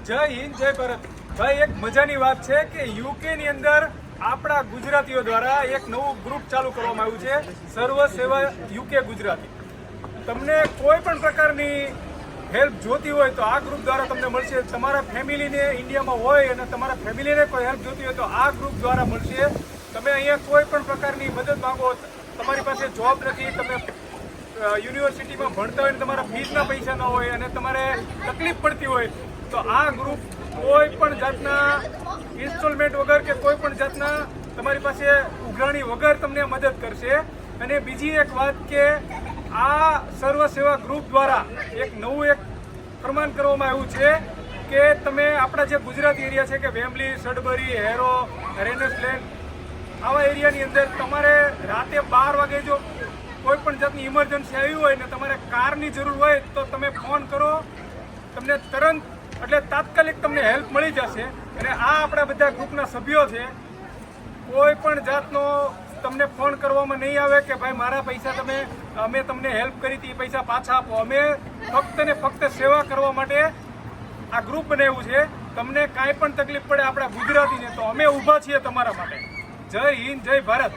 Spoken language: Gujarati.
જય હિન્દ જય ભારત। ભાઈ એક મજાની વાત છે કે યુકે ની અંદર આપણા ગુજરાતીઓ દ્વારા એક નવું ગ્રુપ ચાલુ કરવામાં આવ્યું છે, સર્વ સેવા યુકે ગુજરાતી। તમને કોઈ પણ પ્રકારની હેલ્પ જોતી હોય તો આ ગ્રુપ દ્વારા તમને મળશે। તમારા ફેમિલીને ઇન્ડિયામાં હોય અને તમારા ફેમિલીને કોઈ હેલ્પ જોતી હોય તો આ ગ્રુપ દ્વારા મળશે। તમે અહીંયા કોઈ પણ પ્રકારની મદદ માંગો, તમારી પાસે જોબ નથી, તમે યુનિવર્સિટીમાં ભણતા હોય અને તમારા ફીસના પૈસા ન હોય અને તમારે તકલીફ પડતી હોય તો આ ગ્રુપ કોઈ પણ જાતના ઇન્સ્ટોલમેન્ટ વગર કે કોઈ પણ જાતના તમારી પાસે ઉઘરાણી વગર તમને મદદ કરશે। અને બીજી એક વાત કે આ સર્વ સેવા ગ્રુપ દ્વારા એક નવું ફરમાન કરવામાં આવ્યું છે કે તમે આપણા જે ગુજરાતી એરિયા છે કે વેમ્બલી, સડબરી, હેરો, રેનસલેન્ડ આવા એરિયાની અંદર તમારે રાતે 12 વાગે જો કોઈ પણ જાતની ઇમરજન્સી આવી હોય ને તમારે કારની જરૂર હોય તો તમે ફોન કરો, તમને તરત એટલે તાત્કાલિક તમને હેલ્પ મળી જશે। અને આ આપણા બધા ગ્રુપના સભ્યો છે, કોઈ પણ જાતનો તમને ફોન કરવામાં નહીં આવે કે ભાઈ મારા પૈસા અમે તમને હેલ્પ કરી હતી, પૈસા પાછા આપો। અમે ફક્ત ને ફક્ત સેવા કરવા માટે આ ગ્રુપ બનાવ્યું છે। તમને કાંઈ પણ તકલીફ પડે આપણા ગુજરાતીને તો અમે ઊભા છીએ તમારા માટે। જય હિન્દ જય ભારત।